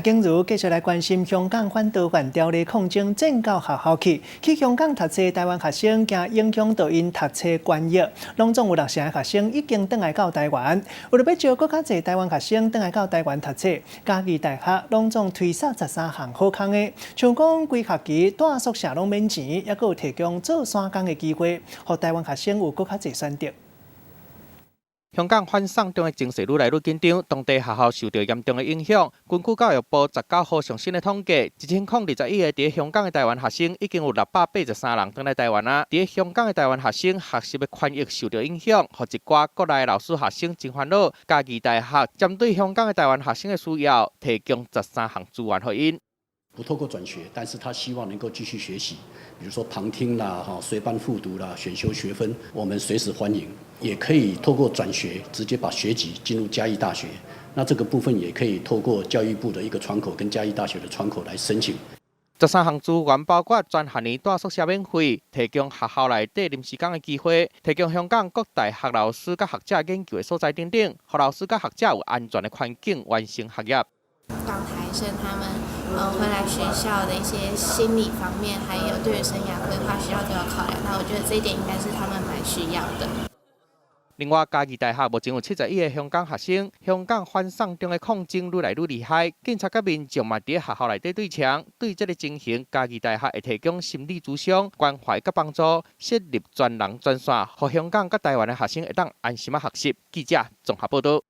今日继续来关心香港反多元条例抗争正到学校去香港读册台湾学生，惊影响到因读册权益。拢总有60%的学生已经转来到台湾，为了要招更加侪台湾学生转来到台湾读册，嘉义大学拢总推出13项好康的，像讲规学期住宿舍拢免钱，也有提供做山工的机会，让台湾学生有更加侪选择。 香港反送中的情势愈来愈紧张，当地学校受到严重的影响。根据教育部19号上新的统计，1021个在香港的台湾学生已经有683人转来台湾啊。在香港的台湾学生学习的权益受到影响，和一寡国内老师学生真烦恼。嘉义大学针对香港的台湾学生的需要，提供13项资源给因。 不透过转学，但是他希望能够继续学习，比如说旁听啦、随班复读啦、选修学分，我们随时欢迎。也可以透过转学，直接把学籍进入嘉义大学。那这个部分也可以透过教育部的一个窗口跟嘉义大学的窗口来申请。 13项资源包括全学年住宿舍免费，提供学校内底临时工的机会，提供香港各大学老师甲学者研究的所在等等，让老师甲学者有安全的环境完成学业。港台生他们回来学校的一些心理方面，还有对于生涯规划需要都要考量。那我觉得这一点应该是他们蛮需要的。 另外，嘉义大学目前有71个香港学生。香港反送中的抗争愈来愈厉害，警察甲民众嘛伫学校内底对枪。对这个情形，嘉义大学会提供心理咨询、关怀甲帮助，设立专人专线，让香港甲台湾的学生会当安心学习。记者综合报道。